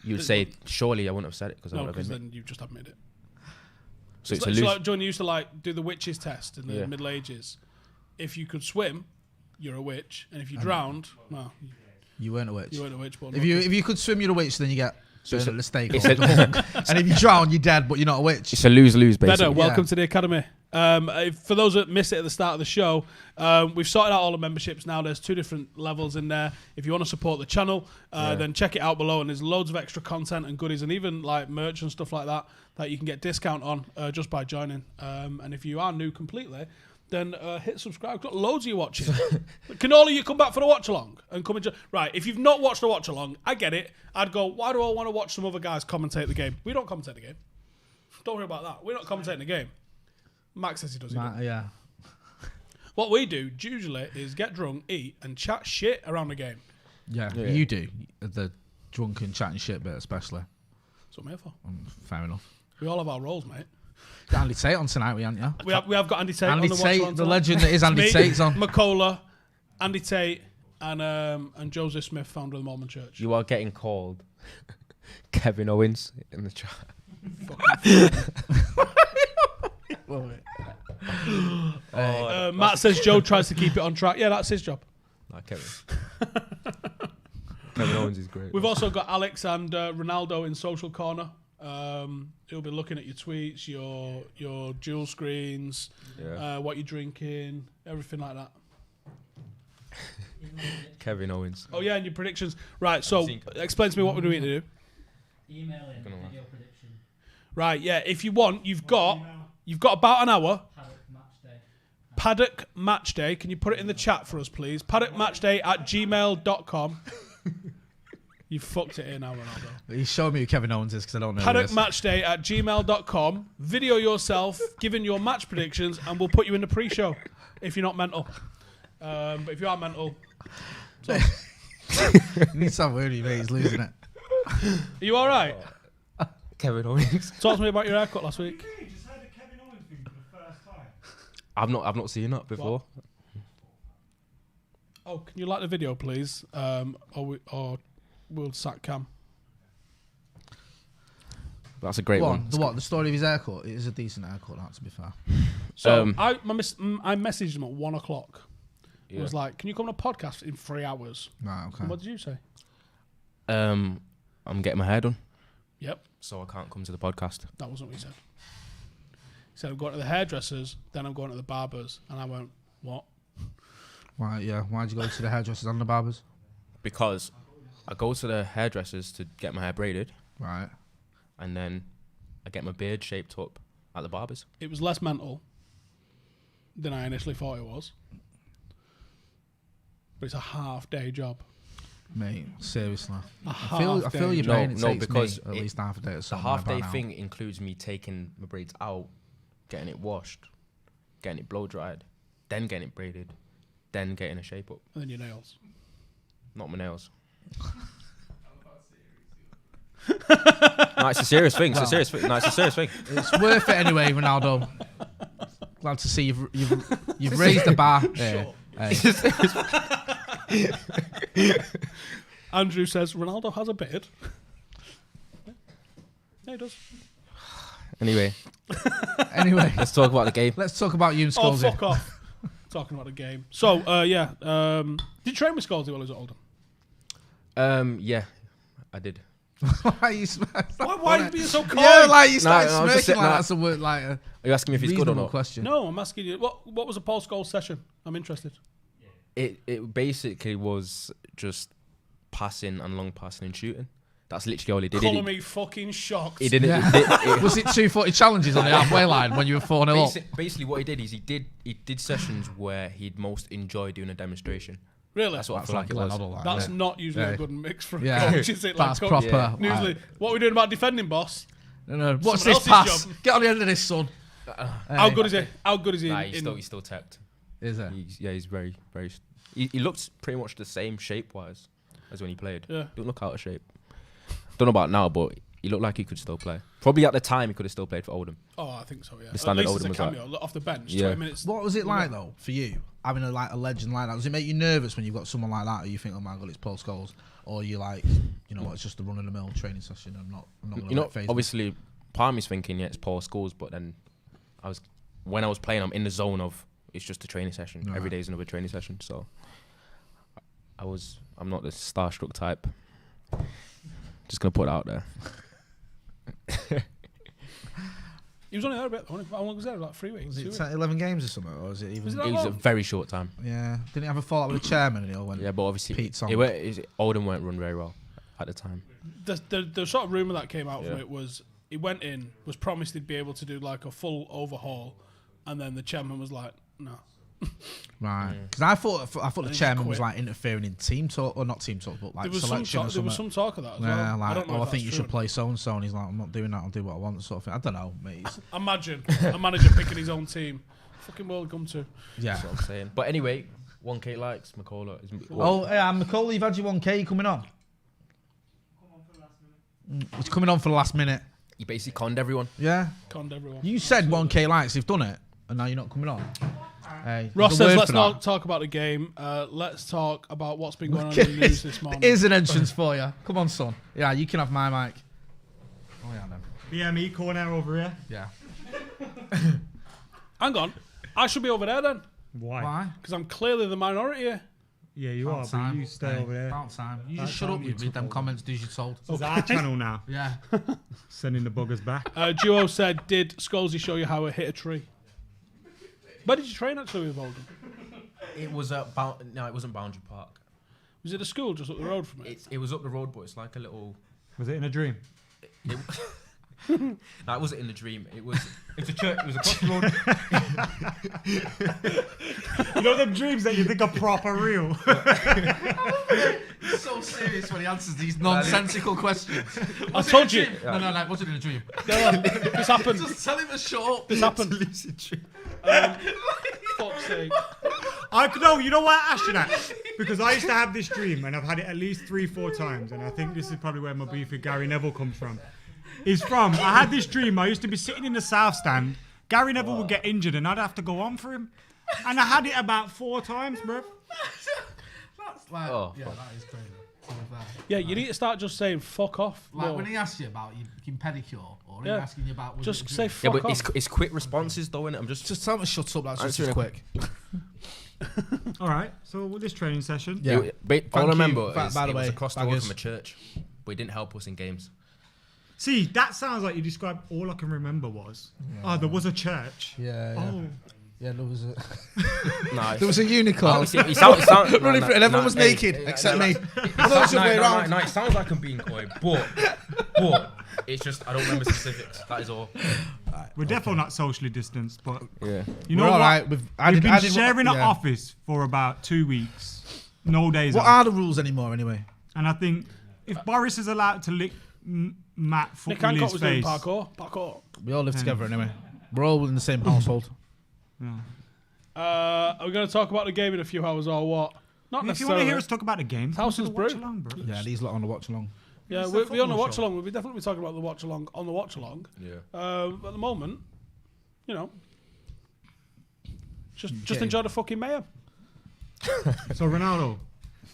you would say surely I wouldn't have said it because I No, would have because admitted. then you just admitted it. So It's it's a like, lose. like John used to like do the witches test in the Yeah. Middle Ages. If you could swim, you're a witch, and if you drowned, well, You weren't a witch. you weren't a witch. But If you could swim, you're a witch, then you get burned at the stake. it's or a- done. And if you drown, you're dead, but you're not a witch. It's a lose-lose basically. Better, welcome to the Academy. For those that missed it at the start of the show, we've sorted out all the memberships now. There's 2 different levels in there. If you want to support the channel, then check it out below. And there's loads of extra content and goodies, and even like merch and stuff like that you can get discount on just by joining. And if you are new completely, then hit subscribe. We've got loads of you watching. Can all of you come back for the watch along and come and right? If you've not watched the watch along, I get it. I'd go. Why do I want to watch some other guys commentate the game? We don't commentate the game. Don't worry about that. We're not commentating the game. Max says he does. Yeah. What we do usually is get drunk, eat, and chat shit around the game. Yeah. Yeah. You do. The drunken chatting shit bit, especially. That's what I'm here for. Fair enough. We all have our roles, mate. Got Andy Tate on tonight, we haven't you? We have got Andy Tate Andy on the watch Tate, along the tonight. legend that is Andy Me, Tate's on. McCullough, Andy Tate, and Joseph Smith, founder of the Mormon Church. You are getting called Kevin Owens in the chat. Matt says Joe tries to keep it on track. Yeah, that's his job. Nah, Kevin. Kevin Owens is great. We've also got Alex and Ronaldo in Social Corner. He'll be looking at your tweets, your dual screens, Yeah. what you're drinking, everything like that. Kevin Owens. Oh yeah, and your predictions. Right, so explain to me what we're doing to do. Email in Gonna video prediction. Right, yeah. If you want, you've got about an hour. Paddock match day. Paddock match day. Can you put it in the chat for us, please? Paddock match day at gmail.com. You fucked it in now, Ronaldo. He's showing me who Kevin Owens is because I don't know. Paddock match day at gmail.com. Video yourself, giving your match predictions, and we'll put you in the pre-show if you're not mental. But if you are mental, so. He needs to have a word with you, mate. He's losing it. Are you all right? Kevin Owens. Talk to me about your haircut last week. You just heard the Kevin Owens thing for the first time. I've not seen that before. Oh, can you like the video, please? Or we'll sack Cam. That's a great one. The story of his haircut? It is a decent haircut, that, to be fair. So I messaged him at 1 o'clock. Yeah. I was like, "Can you come on a podcast in 3 hours?" Right, okay. And what did you say? I'm getting my hair done, Yep, so I can't come to the podcast. that wasn't what he said. He said, "I'm going to the hairdressers, then I'm going to the barbers," and I went, "What?" Why, yeah. Why'd you go to the hairdressers and the barbers? Because I go to the hairdressers to get my hair braided, Right. and then I get my beard shaped up at the barbers. It was less mental than I initially thought it was, but it's a half-day job. Mate, seriously. A I feel half-day your job. pain. It No, takes because me at least half a day or The something. half-day about thing includes me taking my braids out, getting it washed, getting it blow-dried, then getting it braided, then getting a shape up. And then your nails. Not my nails. No, it's a serious thing. It's a serious thing. No, it's a serious thing. now. It's worth it anyway, Ronaldo. Glad to see you've raised the bar. Hey. Andrew says Ronaldo has a beard. Yeah, he does. Anyway, Anyway, let's talk about the game. let's talk about you and Oh, Scalzi. fuck off. Talking about the game. So, did you train with Scalzi while he was at Oldham? Yeah, I did. Why are you Why are you being so coy? Yeah, like you started No, I'm just smirking saying- like no. that's a word, like a Are you asking me if he's good or reasonable not? question. No, I'm asking you. What was a post-goal session? I'm interested. It basically was just passing and long passing and shooting. That's literally all he did. Colour me fucking shocked. He didn't. Yeah. Was it 240 challenges on the halfway line when you were 4-0 up? Basically, what he did is he did sessions where he'd most enjoy doing a demonstration. Really? That's what That's I feel like it was. Glenn Hoddle, like, That's yeah. not usually Yeah. a good mix for a Yeah. coach, is it? That's coach- proper. Yeah. Usually, what are we doing about defending, boss? No. Watch Someone this else's pass. job. Get on the end of this, son. How good is he? How good is he? Nah, in, he's still tapped. Is it? He's very, very. He looks pretty much the same shape-wise as when he played. Yeah. Don't look out of shape. Don't know about now, but he looked like he could still play. Probably at the time he could have still played for Oldham. Oh, I think so. Yeah. The standard At least Oldham it's a was cameo off the bench. Yeah. 20 minutes. What was it like though for you having a legend like that? Does it make you nervous when you've got someone like that, or you think, oh my god, it's Paul Scholes, or you like, you know what, it's just a run of the mill training session? I'm not going to phase. Obviously, part of me's thinking, yeah, it's Paul Scholes, but then when I was playing, I'm in the zone of it's just a training session. Right. Every day is another training session, so I'm not the starstruck type. Just gonna put it out there. He was only there a bit. How long was there? Like 3 weeks. Was 2 it weeks? 10, 11 games or something, or was it even? Was it It was a very short time. Yeah, didn't he have a fallout with the chairman and he all went? Yeah, but obviously Pete's on. Oldham weren't run very well at the time. The sort of rumour that came out from Yeah. it was he went in, was promised he'd be able to do like a full overhaul, and then the chairman was like, no. Right, because I thought the he chairman quit. was like interfering in team talk, or not team talk, but like There was selection or there was something. some talk of that as well. Yeah, I like, don't know oh, I if think you that's should true. play so and so, and he's like, I'm not doing that. I'll do what I want, sort of thing. I don't know, mate. Imagine a manager picking his own team. Fucking world come to. Yeah. That's what I'm saying. But anyway, 1K likes, McCullough. Oh, yeah, Nicole, you've had your 1K coming on. It's coming on for the last minute. He basically conned everyone. Yeah. Conned everyone. You said 1K likes. You've done it, and now you're not coming on. Hey, Ross there's a says, word let's for not that. talk about the game. Let's talk about what's been going on Okay. in the news this morning. Here's an entrance for you. Come on, son. Yeah, you can have my mic. Oh, yeah, then. BME corner over here. Yeah. Hang on. I should be over there then, Why? Why? because I'm clearly the minority here. Yeah, you are, About but time. you stay Hey, over there. About time. You About just shut time up, you you read took them over. comments, do as you're told. It's our channel now. Yeah. Sending the buggers back. Duo said, did Scholesy show you how to hit a tree? Where did you train actually with Oldham? It was it wasn't Boundary Park. Was it a school just up the road from it? It was up the road, but it's like a little. Was it in a dream? No, it wasn't in the dream. It was a church. It was across the road. You know them dreams that you think are proper real? He's so serious when he answers these nonsensical questions. I told you. No, it wasn't in a dream. This happened. Just tell him to shut up. This happened. Fuck's sake. You know why I asked you that? Because I used to have this dream, and I've had it at least 3-4 times, and I think this is probably where my beef with Gary Neville comes from. I had this dream, I used to be sitting in the south stand, Gary Neville would get injured, and I'd have to go on for him. And I had it about 4 times, bro. That's like, Oh, yeah, fuck. that is crazy. To be fair. Yeah, you need to start just saying fuck off. Like more. when he asks you about your pedicure, or Yeah. he asking you about... was Just it a say dream? fuck Yeah, but off. it's quick responses though, innit? I'm Just tell him to shut up, that's just as Answering a- quick. All right, so with this training session, Yeah. All I you. remember By is the it was way, across the road baggers. from a church, but it didn't help us in games. see, that sounds like you described all I can remember was, there was a church. Yeah. Oh, Yeah, there was a... No, There was a unicorn it sounds running through, and everyone was naked, except me. Loads of way around. No, it sounds like I'm being coy, but it's just I don't remember specifics. That is all. we're definitely not socially distanced, but Yeah. you know We're what? all right. We've been sharing an office for about 2 weeks. No days What off. are the rules anymore, anyway? And I think if Boris is allowed to lick Matt Nick foot in Hancock his was doing face, parkour. We all live together anyway. We're all in the same household. Are we going to talk about the game in a few hours or what? Not if you necessarily. want to hear us talk about the game, Howson's watch Brew. along, bro. Yeah, these lot on the watch along. Yeah, It's a we on the football watch show. along. We'll be definitely talking about the watch along on the watch along. Yeah. At the moment, you know, just Getting- enjoy the fucking mayhem. So Ronaldo,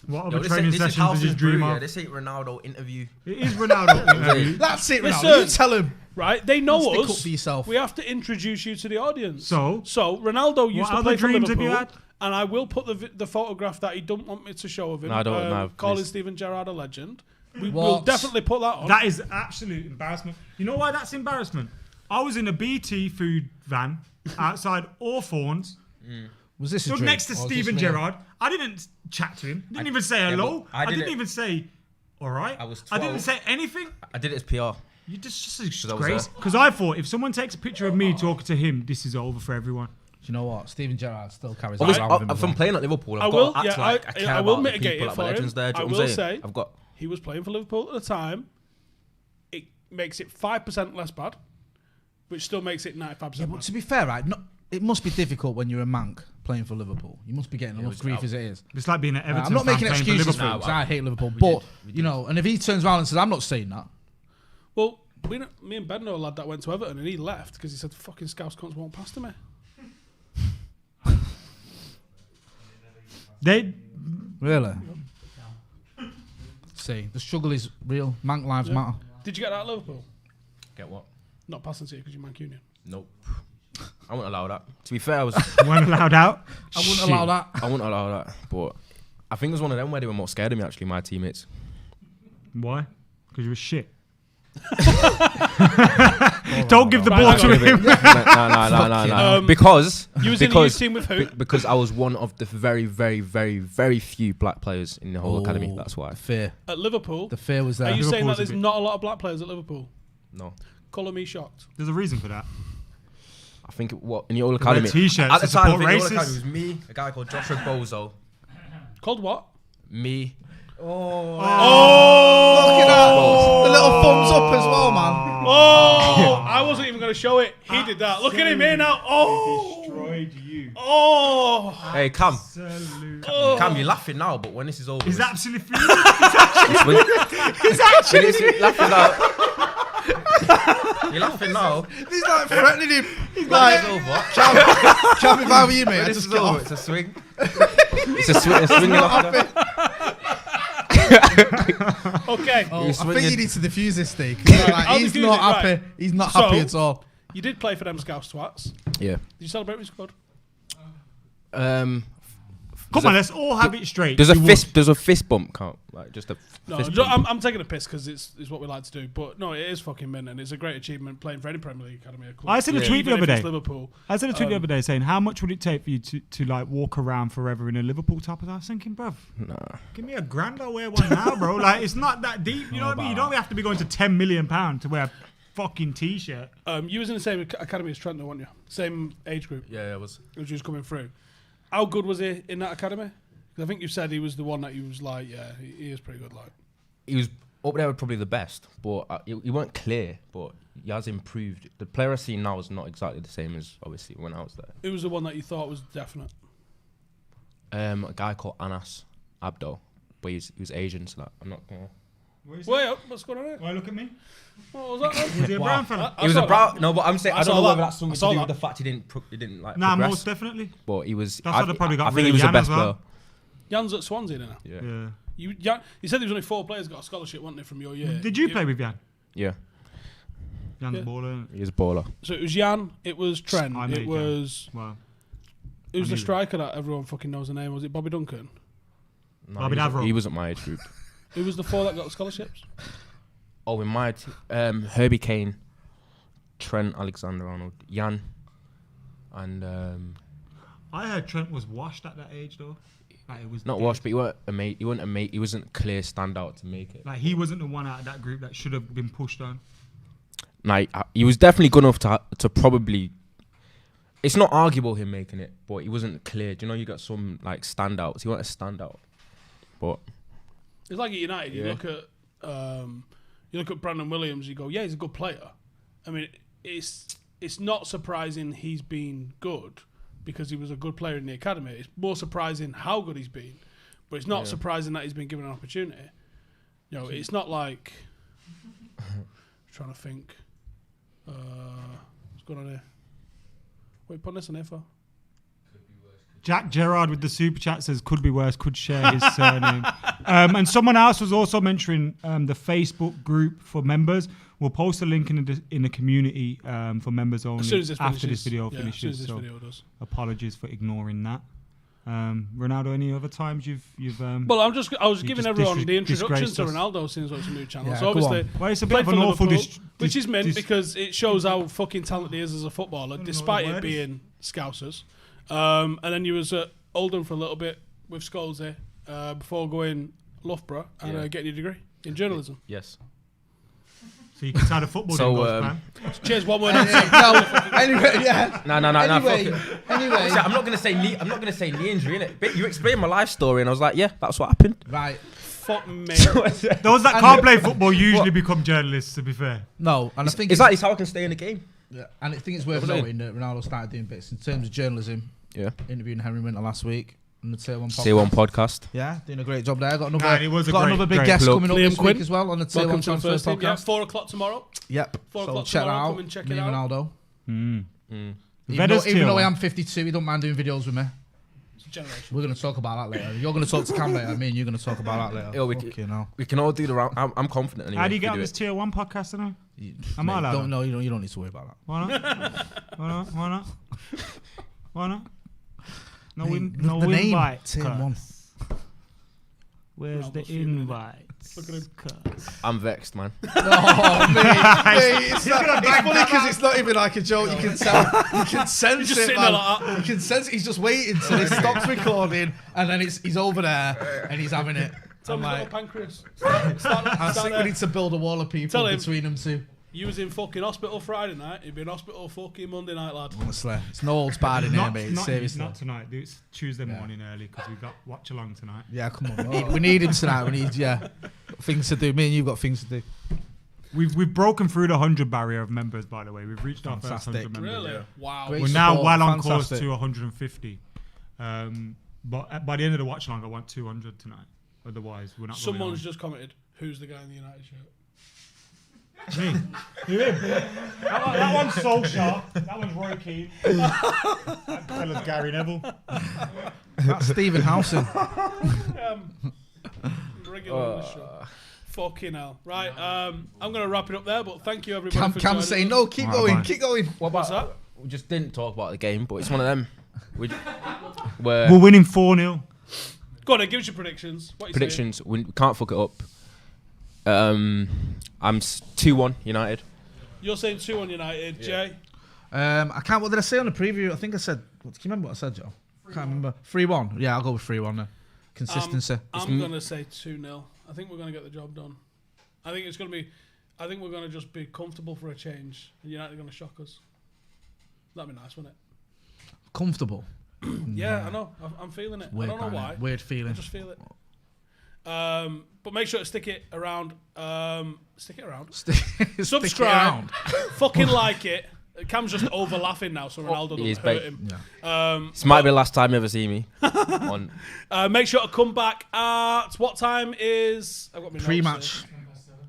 what Yo, other training this is sessions did you Howson's dream Brew, of? yeah. This ain't Ronaldo interview. It is Ronaldo. interview. That's it, Listen. Ronaldo. You tell him. Right? They know Stick up us. for yourself. We have to introduce you to the audience. So Ronaldo used to other play for dreams have Liverpool, you had? and I will put the photograph that he don't want me to show of him. No, I don't, no, calling please. Steven Gerrard a legend. We'll What? definitely put that on. that is absolute embarrassment. You know why that's embarrassment? I was in a BT food van outside Hawthorns, Was this a stood dream? next to Or was Steven this real? Gerrard. I didn't chat to him. Didn't even say hello. but I I didn't didn't- even say, all right. I was I didn't 12. say anything. I did it as PR. You just a I was disgrace. there. Because I thought if someone takes a picture of me talking to him, this is over for everyone. Do you know what? Steven Gerrard still carries Obviously, on with him. as if I'm well. playing at Liverpool, I I've will- got to act yeah, like I care I will about the mitigate people, it like for my him. legends there. Do I you know what I'm will saying? say- I've got. He was playing for Liverpool at the time. makes it 5% less bad, which still makes it 95% Yeah, but bad. to be fair, right, it must be difficult when you're a mank playing for Liverpool. You must be getting enough grief as it is. It's like being an Everton I'm not fan making playing for excuses for Liverpool. it, 'cause I hate Liverpool. But, and if he turns around and says, I'm not saying that. Well, me and Ben know a lad that went to Everton and he left because he said fucking Scouse cunts won't pass to me. Really? See, the struggle is real. Mank lives matter. Did you get that at Liverpool? Get what? Not passing to you because you're Mancunian. Nope. I wouldn't allow that. To be fair, I was. Weren't allowed out. I wouldn't allow that. I wouldn't allow that. But I think it was one of them where they were more scared of me, actually, my teammates. Why? Because you were shit. Don't give the ball to him. No. Because You was in the youth team with who? Because I was one of the very, very, very, very few black players in the whole academy. That's why. Fear. At Liverpool? The fear was there. Are you saying that Liverpool's a there's bit- not a lot of black players at Liverpool? No. Colour me shocked. There's a reason for that. I think in the old academy. T-shirts At the to time, I support think the old racists. academy was me, a guy called Joshua Bozo, Called what? me. Oh! Look at that. The little thumbs up as well, man. Oh! I wasn't even going to show it. He did that. Look at him here now. Oh! Destroyed you. Oh! Hey, Cam. Absolute. Cam, you're laughing now, but when this is over, He's it's- absolutely furious. He's actually laughing now. You're laughing now. He's like threatening him. He's When like, it's over. Champ, if I were you, mate, When I'd this just is get over, off. it's a swing. It's a swing. laughter. Okay. Oh, I He's think swinging. you need to diffuse this thing. Like, he's diffuse not it, right. happy. He's not So- happy at all. You did play for them Scouse twats. Did Yeah. you celebrate with your squad? Come on, let's all have it straight. Does a You would. fist? Does a fist bump count? Like just a No, fist no, bump? I'm taking a piss because it's what we like to do. But no, it is fucking mint and it's a great achievement playing for any Premier League academy or club. I seen a tweet the Even other if it's day. Liverpool. I said a tweet the other day saying, how much would it take for you to like walk around forever in a Liverpool top? I was thinking, bruv, give me $1,000, I'll wear one now, bro. Like, it's not that deep. You know what I mean? You don't have to be going to £10 million to wear a fucking T-shirt. You was in the same academy as Trent, though, weren't you? Same age group Yeah, it was. as you was coming through. How good was he in that academy? 'Cause I think you said he was the one that you was like, yeah, he is pretty good. Like, He was up there with probably the best, but he weren't clear. But he has improved. The player I see now is not exactly the same as obviously when I was there. who was the one that you thought was definite? A guy called Anas Abdo, but he was Asian, so I'm not gonna. Wait up, what's going on here? Why look at me? What was that? Was he a brown fella? He was a brown. No, but I'm saying I I don't saw know whether that. that's something I to saw do that. with the fact he didn't like Nah, progress. most definitely. But he was. That's why they probably got I think rid he of was the Jan best as well. player. Jan's at Swansea now. Yeah. Yeah. You said there was only 4 players got a scholarship, weren't they, from your year? Did you play with Jan? Yeah. Jan's Yeah. baller. He was a baller. So it was Jan, it was Trent, I made it Jan. was... Wow. Who's I the knew striker that everyone fucking knows the name? Was it Bobby Duncan? No, Bobby he wasn't- Davro. He wasn't my age group. Who was the 4 that got scholarships? Oh, in my Herbie Kane, Trent Alexander-Arnold, Jan, and I heard Trent was washed at that age, though. Like, it was not dead. washed, but he wasn't clear standout to make it. Like, he wasn't the one out of that group that should have been pushed on. Like he was definitely good enough to probably. It's not arguable him making it, but he wasn't clear. Do you know you got some like standouts? He wasn't a standout, but It's like at United, Yeah. you look at Brandon Williams, you go, yeah, he's a good player. I mean, it's not surprising he's been good because he was a good player in the academy. It's more surprising how good he's been, but it's not surprising that he's been given an opportunity. You know, it's not like trying to think. What's going on here? What are you putting this on here for? Jack Gerard with the super chat says could be worse, could share his surname. And someone else was also mentioning the Facebook group for members. We'll post a link in the community for members only As soon as this after finishes. this video Yeah, finishes. as soon as this So video does. apologies for ignoring that. Ronaldo, any other times you've Well, I was You giving just everyone the introduction disgraced to us. Ronaldo since it's a new channel. Yeah, so go obviously, on. Well, it's a bit played of an for awful Liverpool, which is meant because it shows how fucking talented he is as a footballer, know despite what the it word is. being Scousers. And then you was at Oldham for a little bit with Scholesy before going Loughborough and getting your degree in journalism. yes. So you can tell the football So, didn't go to plan. Cheers, one word. Anyway, yeah. No. Anyway, See, I'm not gonna say knee injury, innit? But you explained my life story, and I was like, yeah, that's what happened. right. Fuck me. Those that can't play football usually become journalists, to be fair. No, and I think Is that how I can stay in the game? yeah, and I think it's worth noting that Ronaldo started doing bits in terms of journalism. Yeah. Interviewing Henry Winter last week on the Tier 1 podcast. Tier 1 podcast. Yeah, doing a great job there. Got It was another big great guest plug. coming up Liam this Quinn. week as well on the Tier 1 Welcome to the Transfer first team. Yeah, podcast. 4 o'clock tomorrow. Yep. 4 So o'clock check that tomorrow. out. Come and check Me it and out. Ronaldo. Veda's Even though I tier am 52, he don't mind doing videos with me. It's a generation. We're going to talk about that later. You're going to talk to Cam later. Me and you're going to talk about that later. Yo, Fuck, know. We can all do the round. I'm confident anyway. How do you if get we on do this it. Tier 1 podcast now? Am Mate, I allowed? don't know. You don't need to worry about that. Why not? Why not? Why not? Why not? No, Mate, no the name, invite. Tier 1. Where's No, the what's your minute? invite? Look at him. I'm vexed, man. Oh, mate, it's funny because it's not even like a joke. You can tell. You can sense He's just it, sitting there man. like that. You can sense it. He's just waiting till he stops recording, and then he's over there and he's having it. Tell I'm him like, little pancreas. Start I think we there. need to build a wall of people Tell him. between them two. You was in fucking hospital Friday night. You'd be in hospital fucking Monday night, lad. Honestly, it's no old bad in here, mate. Seriously. Not tonight. Dude. It's Tuesday morning early because we got watch along tonight. Yeah, come on. We need him tonight. We need things to do. Me and you've got things to do. We've broken through the 100 barrier of members. By the way, we've reached our first Fantastic. 100 members. Really? Yeah. Wow. Great We're now support, well on fantastic. course to 150. But by the end of the watch along, I want 200 tonight. Otherwise, we're not. Someone's just commented, who's the guy in the United shirt? Me. You him? That one's so sharp. That one's Roy Keane. That fella's Gary Neville. That's Stephen Howson. Regular on the show. Fucking hell. Right, I'm going to wrap it up there, but thank you everybody for Cam joining saying, us. no, keep Alright, going, bye. keep going. What's that? We just didn't talk about the game, but it's one of them. We're We're winning 4-0. Go on then, give us your predictions. What you predictions. We can't fuck it up. I'm 2-1 United. saying? You're saying 2-1 United. Jay? I can't. What did I say on the preview? I think I said. Can you remember what I said, Joe? Can't remember. 3-1. Yeah, I'll go with 3-1 then. Consistency. I'm going to say 2-0. I think we're going to get the job done. I think it's going to be... I think we're going to just be comfortable for a change. And United are going to shock us. That'd be nice, wouldn't it? Comfortable. Yeah, I know. I'm feeling it. Weird, I don't know why. Weird I feeling. just feel it. But make sure to stick it around. Stick it around. Stick it Subscribe. around. Fucking like it. Cam's just over laughing now, so Ronaldo He is doesn't hurt bait. him. Yeah. This might be the last time you ever see me. on. Make sure to come back at what time is I've got my notes Pre-match. here.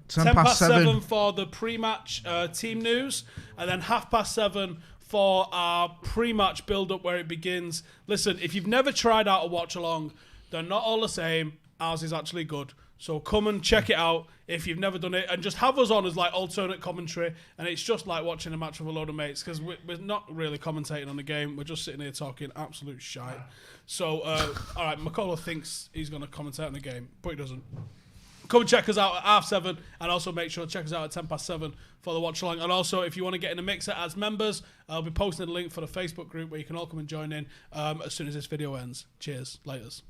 10 past 7. for the pre-match team news, and then 7:30 for our pre-match build-up where it begins. Listen, if you've never tried out a watch-along, they're not all the same. Ours is actually good. So come and check it out if you've never done it, and just have us on as like alternate commentary, and it's just like watching a match with a load of mates, because we're not really commentating on the game, we're just sitting here talking absolute shite. So, all right, McCullough thinks he's going to commentate on the game, but he doesn't. Come and check us out at 7:30, and also make sure to check us out at 7:10 for the watch along. And also, if you want to get in the mixer as members, I'll be posting a link for the Facebook group where you can all come and join in as soon as this video ends. Cheers. Laters.